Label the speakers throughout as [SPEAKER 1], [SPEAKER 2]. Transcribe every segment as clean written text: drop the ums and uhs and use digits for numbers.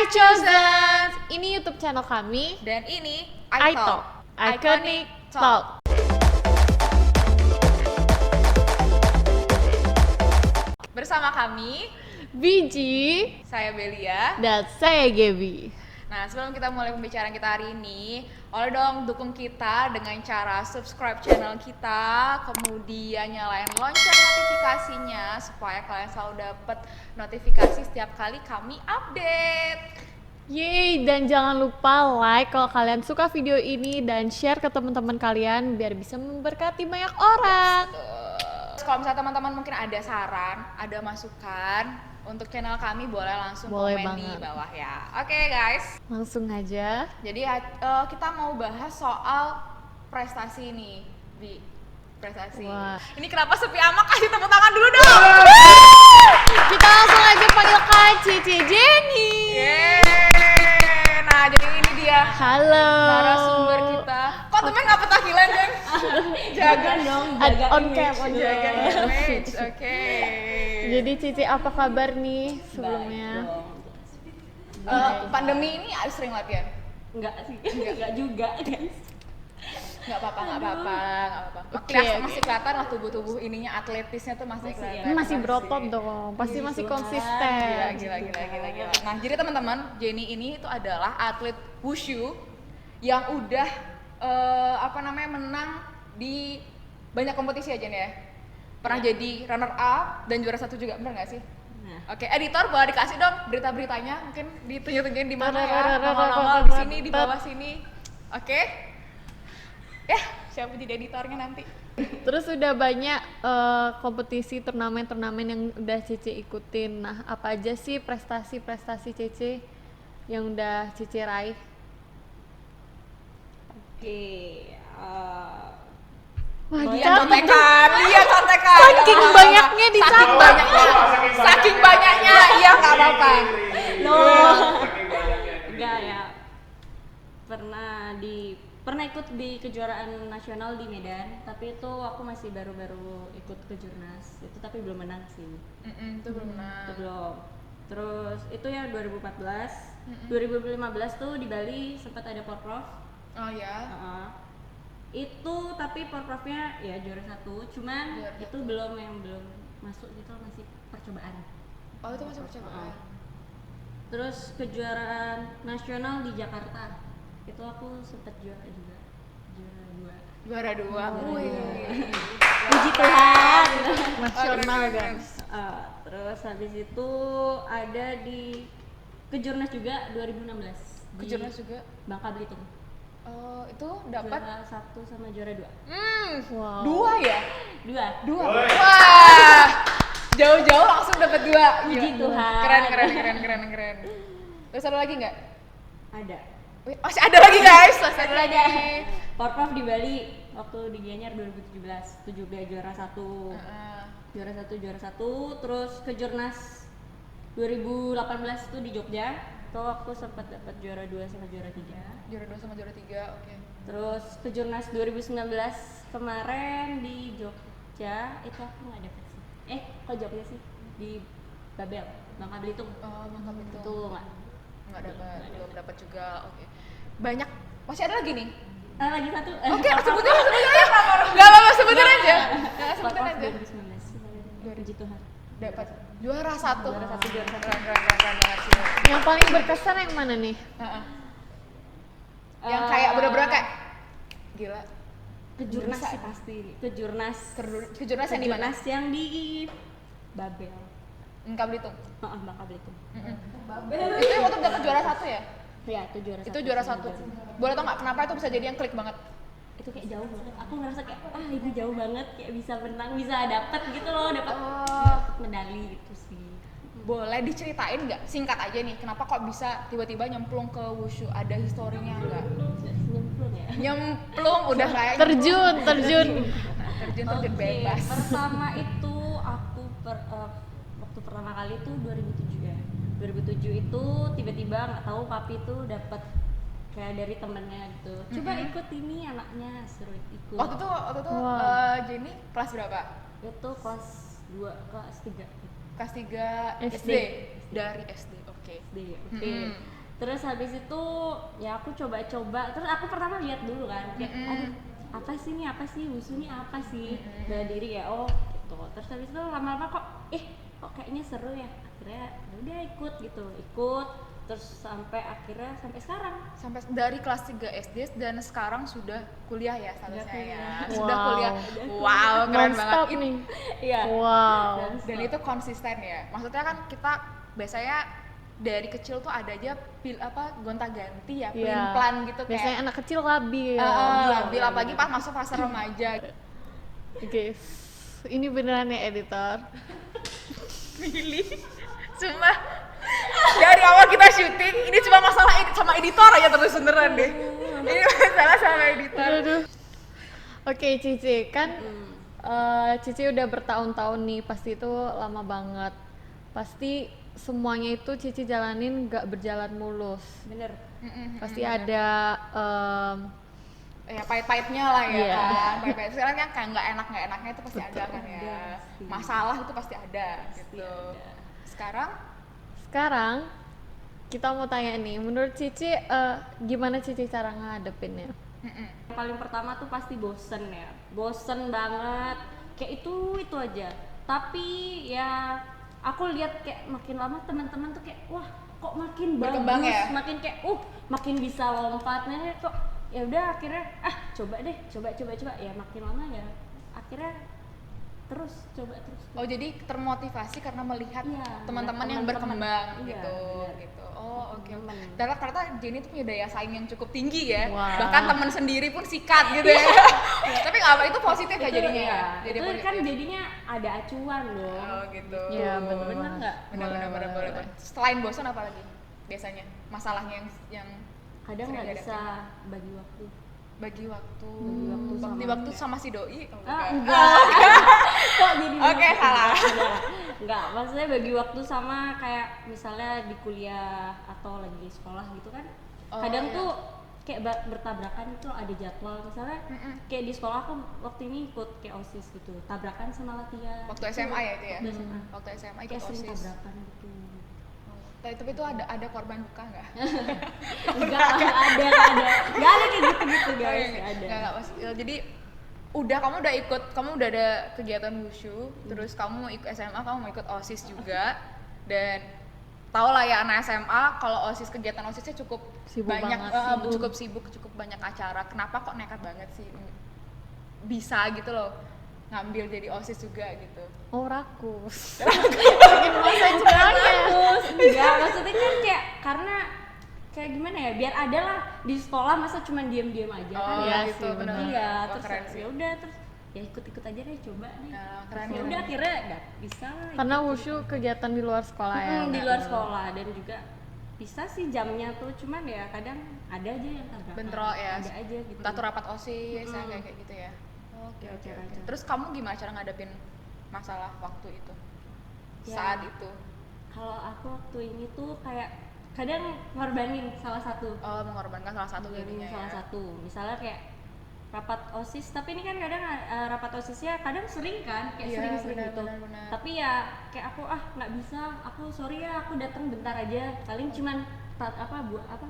[SPEAKER 1] Chosen. Ini YouTube channel kami.
[SPEAKER 2] Dan ini
[SPEAKER 1] iTalk, Iconic Talk.
[SPEAKER 2] Bersama kami,
[SPEAKER 1] Biji
[SPEAKER 2] saya Belia.
[SPEAKER 1] dan saya Gaby.
[SPEAKER 2] Nah, sebelum kita mulai pembicaraan kita hari ini, boleh dong dukung kita dengan cara subscribe channel kita, kemudian nyalain lonceng notifikasinya supaya kalian selalu dapat notifikasi setiap kali kami update.
[SPEAKER 1] Yeay, dan jangan lupa like kalau kalian suka video ini dan share ke teman-teman kalian biar bisa memberkati banyak orang.
[SPEAKER 2] Terus kalau misalnya teman-teman mungkin ada saran, ada masukan untuk channel kami, boleh langsung
[SPEAKER 1] Boleh
[SPEAKER 2] komen di
[SPEAKER 1] banget.
[SPEAKER 2] bawah ya. Oke guys,
[SPEAKER 1] Langsung aja.
[SPEAKER 2] jadi kita mau bahas soal prestasi nih, Bi. Prestasi.
[SPEAKER 1] Wah.
[SPEAKER 2] Ini kenapa sepi amat? Kasih tepuk tangan dulu dong.
[SPEAKER 1] Kita langsung aja panggil Kak Cici Jenny.
[SPEAKER 2] Yeay. Nah, jadi ini dia
[SPEAKER 1] Halo.
[SPEAKER 2] narasumber kita. Kok temen nggak petakilan, Jeng? Jaga
[SPEAKER 3] dong,
[SPEAKER 1] On cam, on
[SPEAKER 2] jaga
[SPEAKER 1] cam.
[SPEAKER 2] image. Oke.
[SPEAKER 1] Jadi Cici apa kabar nih sebelumnya?
[SPEAKER 2] Pandemi ini sering latihan?
[SPEAKER 3] Enggak sih, enggak juga guys.
[SPEAKER 2] Nggak apa-apa, nggak apa-apa.
[SPEAKER 1] Oke,
[SPEAKER 2] Masih kelihatan lah tubuh ininya, atletisnya tuh masih kelihatan.
[SPEAKER 1] Masih berotot dong, pasti masih konsisten.
[SPEAKER 2] Gila. Nah, jadi teman-teman, Jenny ini itu adalah atlet wushu yang udah menang di banyak kompetisi aja nih ya. Pernah jadi runner up dan juara 1 juga, bener nggak sih?
[SPEAKER 3] Nah.
[SPEAKER 2] Oke, editor boleh dikasih dong berita-beritanya, mungkin ditunjukin di mana ya,
[SPEAKER 1] Rrrr,
[SPEAKER 2] nongol-nongol di sini, di bawah sini. Oke. Ya, siapa jadi editornya nanti?
[SPEAKER 1] Terus udah banyak kompetisi turnamen-turnamen yang udah Cici ikutin. Nah, apa aja sih prestasi-prestasi Cici yang udah Cici raih?
[SPEAKER 3] Oke,
[SPEAKER 1] Wah,
[SPEAKER 3] Banyak
[SPEAKER 1] dicatat.
[SPEAKER 2] Contekan, iya contekan.
[SPEAKER 1] Saking banyaknya dicatat.
[SPEAKER 2] Saking banyaknya, iya nggak apa-apa.
[SPEAKER 3] enggak ya. Pernah ikut di kejuaraan nasional di Medan, tapi itu aku masih baru-baru ikut kejurnas. Itu tapi belum menang sih.
[SPEAKER 2] Itu belum
[SPEAKER 3] Itu belum. Terus itu ya 2014, 2015 tuh di Bali sempat ada porprov.
[SPEAKER 2] Oh ya.
[SPEAKER 3] Itu tapi porprovnya ya juara 1, cuman
[SPEAKER 2] Juara
[SPEAKER 3] itu belum masuk gitu, masih percobaan.
[SPEAKER 2] Oh itu masih percobaan.
[SPEAKER 3] Terus kejuaraan nasional di Jakarta itu aku sempat juara juga, juara 2.
[SPEAKER 2] Juara 2. Wih.
[SPEAKER 3] Puji Tuhan.
[SPEAKER 1] Nasional
[SPEAKER 2] Keren.
[SPEAKER 1] guys.
[SPEAKER 3] Terus habis itu ada di kejurnas juga 2016 di
[SPEAKER 2] Kejurnas juga.
[SPEAKER 3] Bangka Belitung.
[SPEAKER 2] Oh itu dapat.
[SPEAKER 3] Juara 1 sama juara 2.
[SPEAKER 1] Wow.
[SPEAKER 2] 2 ya?
[SPEAKER 3] 2.
[SPEAKER 2] Wah. Jauh-jauh langsung dapat 2.
[SPEAKER 3] Puji Tuhan.
[SPEAKER 2] Keren. Terus ada lagi nggak?
[SPEAKER 3] Ada.
[SPEAKER 2] Wih, masih ada lagi guys. Masih ada lagi.
[SPEAKER 3] Porprov di Bali waktu di Gianyar 2017 itu juga juara 1. Juara 1, terus kejurnas 2018 itu di Jogja. Itu aku sempat dapat juara 2 sama juara 3.
[SPEAKER 2] Juara 2 sama juara 3. Oke.
[SPEAKER 3] Terus kejurnas 2019 kemarin di Jogja itu aku nggak dapet sih. Kok Jogja sih? Di Babel, Bangka Belitung.
[SPEAKER 2] Oh, mantap itu.
[SPEAKER 3] Itu
[SPEAKER 2] Nggak dapat, belum dapat juga. Oke. Banyak. Masih ada lagi nih.
[SPEAKER 3] lagi satu.
[SPEAKER 2] Oke, sebutin aja. Enggak apa-apa, sebutin aja. Ya, sebutin
[SPEAKER 3] Porprov
[SPEAKER 2] aja.
[SPEAKER 3] 2019. Puji Tuhan.
[SPEAKER 2] Dapat juara 1.
[SPEAKER 3] Juara 1.
[SPEAKER 2] Keren banget sih.
[SPEAKER 1] Yang paling berkesan yang mana nih?
[SPEAKER 2] Yang kayak bener-bener kayak gila.
[SPEAKER 3] Kejurnas
[SPEAKER 2] Bisa.
[SPEAKER 3] sih pasti. Kejurnas
[SPEAKER 2] Kejurnas yang di mana?
[SPEAKER 3] Kejurnas yang di Babel.
[SPEAKER 2] Bangka Belitung.
[SPEAKER 3] Bangka Belitung.
[SPEAKER 2] Itu yang waktu dapat juara 1 ya?
[SPEAKER 3] Ya, itu juara 1.
[SPEAKER 2] Itu juara 1. Boleh tau nggak kenapa itu bisa jadi yang klik banget?
[SPEAKER 3] Itu kayak jauh banget. Aku ngerasa kayak ini jauh banget, kayak bisa menang, bisa dapet gitu loh, dapat medali gitu sih.
[SPEAKER 2] Boleh diceritain nggak? Singkat aja nih, kenapa kok bisa tiba-tiba nyemplung ke wushu? Ada historinya nggak?
[SPEAKER 3] Nyemplung ya.
[SPEAKER 2] Nyemplung udah kayak
[SPEAKER 1] Terjun.
[SPEAKER 2] terjun
[SPEAKER 3] Oke,
[SPEAKER 2] bebas.
[SPEAKER 3] pertama itu aku waktu pertama kali itu 2007 ya. 2007 itu tiba-tiba nggak tahu papi tuh dapat kayak dari temennya gitu. Coba ikut ini anaknya, suruh ikut.
[SPEAKER 2] Waktu itu
[SPEAKER 1] Wah.
[SPEAKER 2] Jenny kelas berapa?
[SPEAKER 3] Itu kelas 2, kelas 3.
[SPEAKER 2] Kelas 3
[SPEAKER 1] SD.
[SPEAKER 2] Dari SD. Oke.
[SPEAKER 3] SD. Oke. Terus habis itu ya aku coba-coba, terus aku pertama lihat dulu kan kayak aduh apa sih wushu ini apa sih, bela diri ya, oh gitu. Terus habis itu lama-lama kok kok kayaknya seru ya, akhirnya udah ikut terus sampai akhirnya sampai sekarang.
[SPEAKER 2] Sampai dari kelas 3 SD dan sekarang sudah kuliah ya statusnya ya.
[SPEAKER 1] kuliah.
[SPEAKER 2] Sudah
[SPEAKER 1] Wow.
[SPEAKER 2] kuliah. Wow, keren
[SPEAKER 1] Non-stop
[SPEAKER 2] banget.
[SPEAKER 1] nih.
[SPEAKER 3] Iya.
[SPEAKER 1] Wow.
[SPEAKER 2] Dan itu konsisten ya. Maksudnya kan kita biasanya dari kecil tuh ada aja gonta-ganti ya,
[SPEAKER 1] Iya.
[SPEAKER 2] plan gitu kayak
[SPEAKER 1] Biasanya anak kecil labil.
[SPEAKER 2] labil apalagi pas masuk fase remaja.
[SPEAKER 1] Oke. Ini beneran ya editor.
[SPEAKER 2] Milih. Cuma dari awal kita syuting, ini cuma masalah sama editor aja terus beneran deh. Ini masalah sama editor.
[SPEAKER 1] Aduh. Oke, Cici, kan Cici udah bertahun-tahun nih, pasti itu lama banget. Pasti semuanya itu Cici jalanin gak berjalan mulus.
[SPEAKER 3] Bener.
[SPEAKER 1] Pasti ada
[SPEAKER 2] Ya pahit-pahitnya lah ya
[SPEAKER 1] Iya.
[SPEAKER 2] kan. Pahit-pahit sekarang kan kayak nggak enaknya itu pasti ada kan ya.
[SPEAKER 3] Pasti.
[SPEAKER 2] Masalah itu pasti ada gitu.
[SPEAKER 3] ada.
[SPEAKER 2] Sekarang
[SPEAKER 1] kita mau tanya nih, menurut Cici gimana Cici cara ngadepinnya?
[SPEAKER 3] Yang paling pertama tuh pasti bosen ya, bosen banget kayak itu aja. Tapi ya aku lihat kayak makin lama teman-teman tuh kayak wah kok makin
[SPEAKER 2] Berkembang
[SPEAKER 3] bagus,
[SPEAKER 2] ya?
[SPEAKER 3] makin kayak makin bisa lompatnya kok. Ya udah akhirnya coba ya makin lama ya akhirnya terus coba terus.
[SPEAKER 2] oh jadi termotivasi karena melihat
[SPEAKER 3] Iya,
[SPEAKER 2] teman-teman yang
[SPEAKER 3] teman-teman.
[SPEAKER 2] berkembang
[SPEAKER 3] Iya,
[SPEAKER 2] gitu
[SPEAKER 3] benar.
[SPEAKER 2] gitu. Oh oke.
[SPEAKER 3] Teman.
[SPEAKER 2] Ternyata Jenny tuh punya daya saing yang cukup tinggi ya.
[SPEAKER 1] Wah.
[SPEAKER 2] Bahkan teman sendiri pun sikat gitu ya. Tapi nggak apa, itu positif ya jadinya ya. Jadi
[SPEAKER 3] itu
[SPEAKER 2] positif.
[SPEAKER 3] kan jadinya ada acuan dong.
[SPEAKER 2] Oh gitu.
[SPEAKER 1] Iya, bener
[SPEAKER 3] Bener nggak?
[SPEAKER 2] Benar-benar boleh. Selain bosan apa lagi biasanya masalahnya yang
[SPEAKER 3] Kadang
[SPEAKER 2] sering
[SPEAKER 3] nggak
[SPEAKER 2] dihadapi?
[SPEAKER 3] bisa bagi waktu.
[SPEAKER 2] bagi waktu
[SPEAKER 3] Bagi waktu
[SPEAKER 2] sama si doi. Oh,
[SPEAKER 3] Ah,
[SPEAKER 2] bukan.
[SPEAKER 3] enggak. Kok jadi
[SPEAKER 2] Oke, salah.
[SPEAKER 3] Enggak, maksudnya bagi waktu sama kayak misalnya di kuliah atau lagi di sekolah gitu kan.
[SPEAKER 2] Oh,
[SPEAKER 3] Kadang
[SPEAKER 2] iya.
[SPEAKER 3] tuh kayak bertabrakan itu ada jadwal. Misalnya kayak di sekolah aku waktu ini ikut kayak OSIS gitu. Tabrakan sama latihan.
[SPEAKER 2] Waktu SMA ya itu ya?
[SPEAKER 3] Waktu SMA.
[SPEAKER 2] Waktu SMA ikut
[SPEAKER 3] Kayak sering
[SPEAKER 2] OSIS.
[SPEAKER 3] tabrakan gitu.
[SPEAKER 2] Tapi itu ada korban luka nggak?
[SPEAKER 3] Enggak ada kayak gitu-gitu guys. Nggak ada.
[SPEAKER 2] Nggak, jadi kamu udah ada kegiatan wushu, terus kamu mau ikut SMA, kamu mau ikut OSIS juga, dan tau lah ya anak SMA kalau OSIS, kegiatan OSISnya cukup
[SPEAKER 1] Sibuk
[SPEAKER 2] banyak,
[SPEAKER 1] banget,
[SPEAKER 2] cukup sibuk, cukup banyak acara. Kenapa kok nekat banget sih bisa gitu loh ngambil jadi OSIS juga gitu?
[SPEAKER 1] Oh, rakus. Bikin masa semuanya.
[SPEAKER 3] Enggak, maksudnya kan kayak karena kayak gimana ya, biar ada lah di sekolah, masa cuma diam-diam aja kan.
[SPEAKER 2] Oh,
[SPEAKER 1] Iya
[SPEAKER 2] gitu,
[SPEAKER 1] sih,
[SPEAKER 2] benar.
[SPEAKER 1] benar.
[SPEAKER 3] Iya,
[SPEAKER 2] Wah,
[SPEAKER 3] terus
[SPEAKER 2] keren sih.
[SPEAKER 3] ya udah terus ya ikut-ikut aja deh, coba deh.
[SPEAKER 2] Nah, keren,
[SPEAKER 3] Ya
[SPEAKER 2] keren.
[SPEAKER 3] udah akhirnya nggak bisa lah.
[SPEAKER 1] Karena wushu kegiatan di luar sekolah ya.
[SPEAKER 3] di luar sekolah, dan juga bisa sih jamnya tuh, cuman ya kadang ada aja yang tabrakan.
[SPEAKER 2] Bentrok ya,
[SPEAKER 3] Ada aja gitu.
[SPEAKER 2] entah tuh rapat OSIS ya, kayak gitu ya. Oke.
[SPEAKER 3] Acara-acara.
[SPEAKER 2] Terus kamu gimana cara ngadepin masalah waktu itu?
[SPEAKER 3] Ya.
[SPEAKER 2] Saat itu?
[SPEAKER 3] Kalau aku waktu ini tuh kayak kadang ngorbanin salah satu.
[SPEAKER 2] Oh, mengorbankan salah satu jadinya
[SPEAKER 3] Salah
[SPEAKER 2] ya.
[SPEAKER 3] satu. Misalnya kayak rapat OSIS, tapi ini kan kadang rapat OSISnya kadang sering kan, kayak
[SPEAKER 2] Iya,
[SPEAKER 3] sering-sering
[SPEAKER 2] benar,
[SPEAKER 3] gitu.
[SPEAKER 2] benar.
[SPEAKER 3] Tapi ya kayak aku nggak bisa, aku sorry ya, aku datang bentar aja. Paling cuman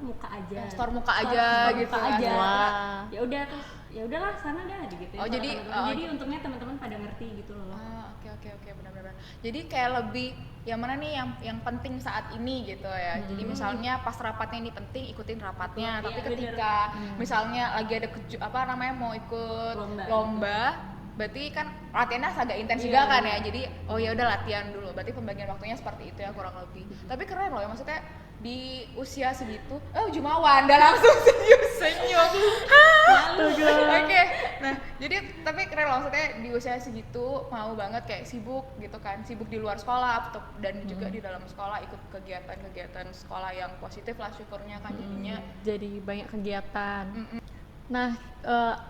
[SPEAKER 3] muka aja.
[SPEAKER 2] Store muka aja gitu
[SPEAKER 3] muka
[SPEAKER 2] kan.
[SPEAKER 3] aja.
[SPEAKER 1] Wah.
[SPEAKER 3] Ya udah terus ya udahlah sana dah gitu.
[SPEAKER 2] Oh, jadi
[SPEAKER 3] untungnya teman-teman pada ngerti gitu loh.
[SPEAKER 2] Oke, benar-benar. Jadi kayak lebih yang mana nih yang penting saat ini gitu ya. Jadi misalnya pas rapatnya ini penting, ikutin rapatnya.
[SPEAKER 3] Betul,
[SPEAKER 2] Tapi
[SPEAKER 3] iya,
[SPEAKER 2] ketika misalnya lagi ada mau ikut lomba, berarti kan latihannya agak intens
[SPEAKER 3] Iya,
[SPEAKER 2] juga kan
[SPEAKER 3] benar.
[SPEAKER 2] ya. Jadi oh ya udah latihan dulu. Berarti pembagian waktunya seperti itu ya kurang lebih. Tapi keren loh ya, maksudnya di usia segitu, jumawan dan langsung senyum. Oke, nah jadi tapi keren loh, maksudnya di usia segitu mau banget kayak sibuk gitu kan, sibuk di luar sekolah dan juga di dalam sekolah ikut kegiatan-kegiatan sekolah yang positif lah syukurnya kan jadinya.
[SPEAKER 1] Jadi banyak kegiatan. Nah,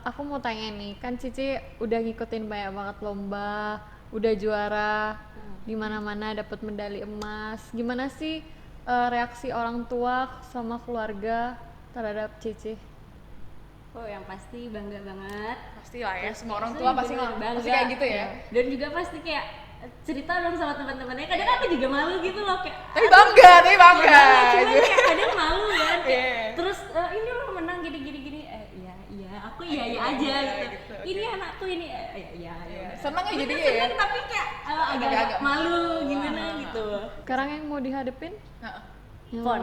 [SPEAKER 1] aku mau tanya nih, kan Cici udah ngikutin banyak banget lomba, udah juara di mana-mana, dapat medali emas. Gimana sih reaksi orang tua sama keluarga terhadap Cici?
[SPEAKER 3] Oh, yang pasti bangga banget.
[SPEAKER 2] Pasti lah ya,
[SPEAKER 3] Terus
[SPEAKER 2] semua orang
[SPEAKER 3] kayak
[SPEAKER 2] tua pasti
[SPEAKER 3] bener-bener bangga.
[SPEAKER 2] pasti kayak gitu ya.
[SPEAKER 3] Dan juga pasti kayak cerita dong sama teman-temannya. Kadang aku juga malu gitu loh kayak.
[SPEAKER 2] Tapi bangga.
[SPEAKER 3] Cuman kayak kadang malu terus ini lo menang gini iya aku iya aja gitu. Ini anakku ini iya.
[SPEAKER 2] Seneng ya jadinya ya.
[SPEAKER 3] Seneng tapi kayak agak malu gimana gitu.
[SPEAKER 1] Sekarang yang mau dihadepin?
[SPEAKER 2] Heeh.
[SPEAKER 3] Pon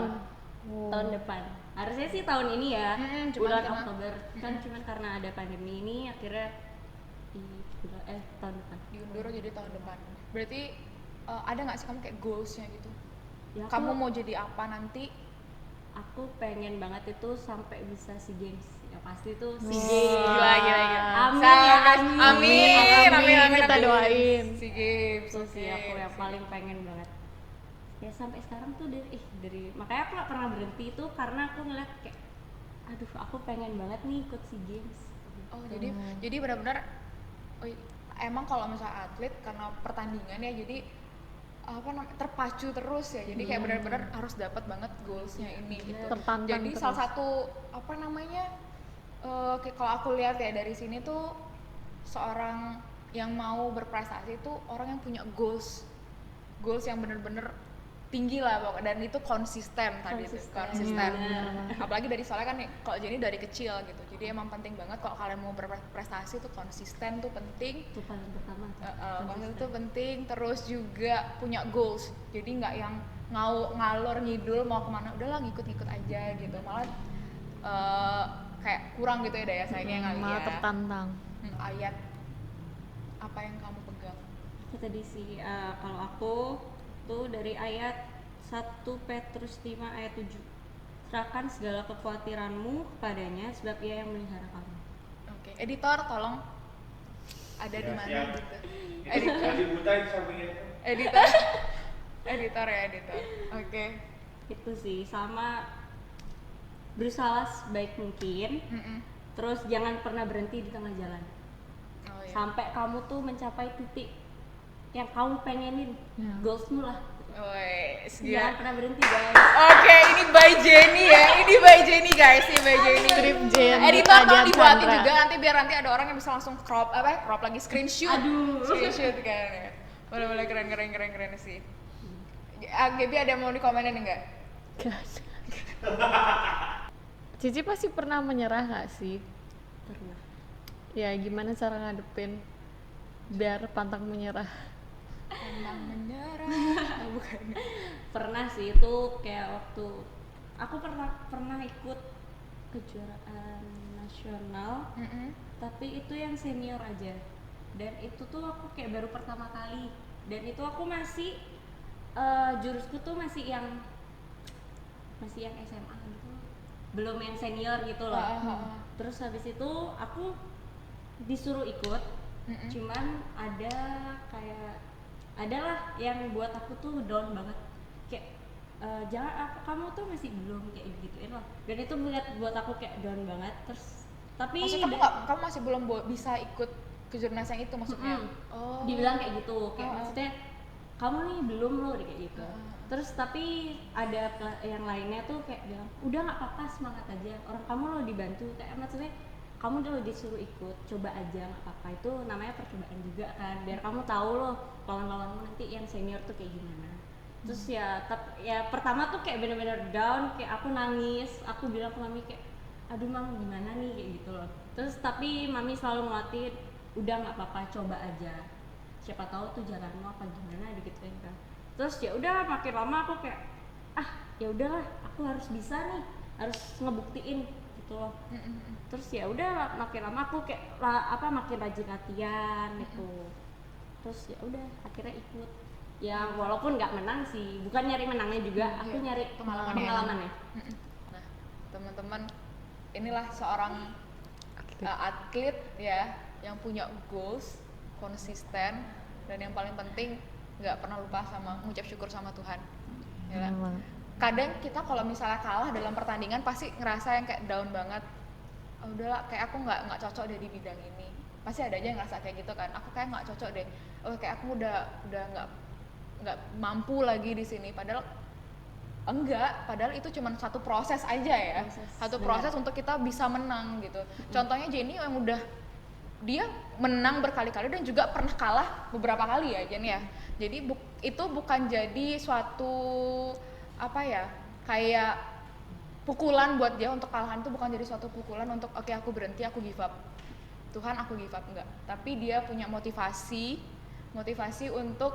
[SPEAKER 1] Oh.
[SPEAKER 3] tahun depan. Harusnya sih tahun ini ya,
[SPEAKER 2] cuman
[SPEAKER 3] bulan
[SPEAKER 2] karena-
[SPEAKER 3] Oktober. Kan cuman karena ada pandemi ini akhirnya di tahun depan.
[SPEAKER 2] Diundur jadi tahun depan. Berarti ada nggak sih kamu kayak goalsnya gitu?
[SPEAKER 3] Ya,
[SPEAKER 2] Kamu mau jadi apa nanti?
[SPEAKER 3] aku pengen banget itu sampai bisa SEA Games. Ya pasti itu SEA
[SPEAKER 1] Wah.
[SPEAKER 3] Games.
[SPEAKER 2] Gila.
[SPEAKER 3] Amin ya,
[SPEAKER 2] Amin.
[SPEAKER 1] Kita doain.
[SPEAKER 2] SEA Games.
[SPEAKER 3] Itu sih aku yang paling pengen banget. Ya sampai sekarang tuh dari makanya aku gak pernah berhenti itu karena aku ngeliat kayak aduh aku pengen banget nih ikut SEA Games.
[SPEAKER 2] Oh, jadi benar-benar emang kalau misalnya atlet karena pertandingan ya jadi terpacu terus ya. Jadi kayak benar-benar harus dapat banget goalsnya ini gitu.
[SPEAKER 1] Tertantang
[SPEAKER 2] Jadi
[SPEAKER 1] terus.
[SPEAKER 2] salah satu kayak kalau aku lihat ya dari sini tuh seorang yang mau berprestasi itu orang yang punya goals yang benar-benar tinggi lah pokoknya, dan itu konsisten tadi tuh konsisten. Apalagi dari soalnya kan nih kalau Jenny dari kecil gitu, jadi emang penting banget kalau kalian mau berprestasi tuh konsisten tuh penting.
[SPEAKER 3] Itu paling pertama.
[SPEAKER 2] Konsisten tuh penting, terus juga punya goals, jadi nggak yang ngalor ngidul mau kemana udahlah ngikut-ngikut aja gitu, malah kayak kurang gitu ya daya saingnya kali
[SPEAKER 1] Malah
[SPEAKER 2] ya.
[SPEAKER 1] tertantang.
[SPEAKER 2] Ayat apa yang kamu pegang?
[SPEAKER 3] Aku tadi sih kalau aku tuh dari ayat 1 Petrus 5 ayat 7. Serahkan segala kekhawatiranmu kepadanya sebab Ia yang melihara kamu.
[SPEAKER 2] Oke, editor tolong ada di mana
[SPEAKER 4] Siap.
[SPEAKER 2] gitu.
[SPEAKER 4] Lagi buta di sampingnya.
[SPEAKER 2] Editor ya editor. Oke.
[SPEAKER 3] Itu sih sama berusaha sebaik mungkin. Terus jangan pernah berhenti di tengah jalan.
[SPEAKER 2] Oh iya.
[SPEAKER 3] Sampai kamu tuh mencapai titik yang kamu pengenin, goalsmu lah.
[SPEAKER 2] Wes,
[SPEAKER 3] Jangan
[SPEAKER 2] gila.
[SPEAKER 3] pernah berhenti guys.
[SPEAKER 2] Oke, ini by Jenny ya. Ini by Jenny guys, ini by Jenny.
[SPEAKER 1] Strip Jen,
[SPEAKER 2] Editor
[SPEAKER 1] Dita
[SPEAKER 2] tolong dibuatin
[SPEAKER 1] Diandra.
[SPEAKER 2] juga nanti biar nanti ada orang yang bisa langsung crop lagi screenshot.
[SPEAKER 3] Aduh.
[SPEAKER 2] Screenshot kan ya. Boleh keren sih. Gaby ada mau dikomenin enggak?
[SPEAKER 1] Cici pasti pernah menyerah gak sih?
[SPEAKER 3] Pernah.
[SPEAKER 1] Ya gimana cara ngadepin biar pantang menyerah?
[SPEAKER 2] Emang menyerah. Bukan.
[SPEAKER 3] Pernah sih itu kayak waktu aku pernah ikut kejuaraan nasional, tapi itu yang senior aja, dan itu tuh aku kayak baru pertama kali, dan itu aku masih jurusku tuh masih yang SMA gitu, belum yang senior gitu loh. Terus habis itu aku disuruh ikut, cuman adalah yang buat aku tuh down banget, kayak jangan kamu tuh masih belum kayak gituin loh, dan itu buat aku kayak down banget. Terus tapi
[SPEAKER 2] Maksudnya kamu masih belum bisa ikut kejurnas yang itu maksudnya? Oh.
[SPEAKER 3] dibilang kayak gitu, kayak maksudnya kamu nih belum loh kayak gitu. Terus tapi ada yang lainnya tuh kayak bilang udah nggak apa-apa, semangat aja, orang kamu lo dibantu, kayak maksudnya kamu udah disuruh ikut, coba aja nggak apa-apa, itu namanya percobaan juga kan, biar kamu tahu loh lawan-lawanmu nanti yang senior tuh kayak gimana. Terus ya pertama tuh kayak bener-bener down, kayak aku nangis, aku bilang ke mami kayak aduh mam gimana nih kayak gitu loh. Terus tapi mami selalu nguatin udah nggak apa-apa, coba aja, siapa tahu tuh jalanmu apa gimana digituin kan. Terus ya udah makin lama aku kayak ya udahlah aku harus bisa nih, harus ngebuktiin gitu loh. Terus ya udah makin lama aku kayak makin rajin latihan gitu. Terus ya udah akhirnya ikut, ya walaupun nggak menang sih, bukan nyari menangnya juga, aku nyari pengalamannya.
[SPEAKER 2] Nah, teman-teman, inilah seorang atlet ya yang punya goals, konsisten, dan yang paling penting nggak pernah lupa sama mengucap syukur sama Tuhan. Ya.
[SPEAKER 1] Memang.
[SPEAKER 2] Kadang kita kalau misalnya kalah dalam pertandingan pasti ngerasa yang kayak down banget. Oh, udahlah, kayak aku nggak cocok deh di bidang ini. Pasti ada aja yang ngerasa kayak gitu kan. Aku kayak nggak cocok deh. Oh, kayak aku udah nggak mampu lagi di sini. Padahal enggak, padahal itu cuma satu proses aja ya. Satu proses untuk kita bisa menang gitu. Contohnya Jenny yang dia menang berkali-kali dan juga pernah kalah beberapa kali ya Jenny ya. Jadi itu bukan jadi suatu kayak pukulan buat dia, untuk kalahan itu bukan jadi suatu pukulan untuk oke, aku berhenti, aku give up. Tuhan, aku give up, enggak. Tapi dia punya motivasi untuk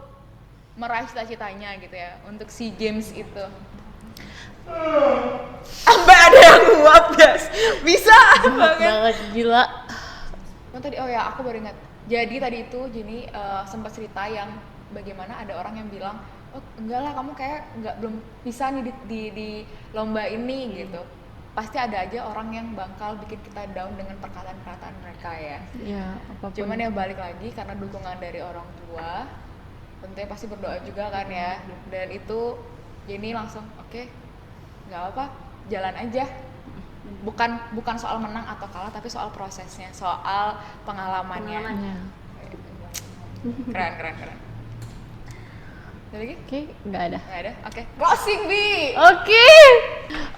[SPEAKER 2] meraih cita-citanya gitu ya, untuk SEA Games itu. Sampai ada yang nguap, guys. Bisa
[SPEAKER 1] Banget gila.
[SPEAKER 2] Tadi aku baru ingat. Jadi tadi itu Jenny sempat cerita yang bagaimana ada orang yang bilang, oh enggak lah, kamu kayak belum bisa nih di lomba ini gitu. Pasti ada aja orang yang bakal bikin kita down dengan perkataan-perkataan mereka ya.
[SPEAKER 1] Ya, apapun.
[SPEAKER 2] Cuman ya balik lagi, karena dukungan dari orang tua, tentunya pasti berdoa juga kan ya. Dan itu Jenny langsung oke, nggak apa, jalan aja. Bukan soal menang atau kalah, tapi soal prosesnya, soal pengalamannya. Keren. Ada lagi?
[SPEAKER 1] Oke, nggak ada.
[SPEAKER 2] Nggak ada? Oke. Closing, Bi!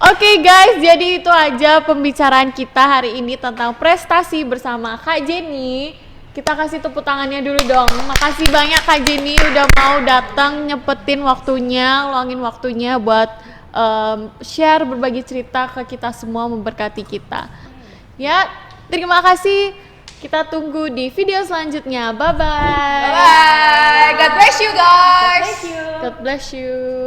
[SPEAKER 1] Oke guys, jadi itu aja pembicaraan kita hari ini tentang prestasi bersama Kak Jenny. Kita kasih tepuk tangannya dulu dong. Makasih banyak Kak Jenny udah mau datang, nyepetin waktunya, luangin waktunya buat share, berbagi cerita ke kita semua, memberkati kita. Ya, terima kasih. Kita tunggu di video selanjutnya. Bye-bye.
[SPEAKER 2] Bye! God bless you, guys!
[SPEAKER 1] God bless you.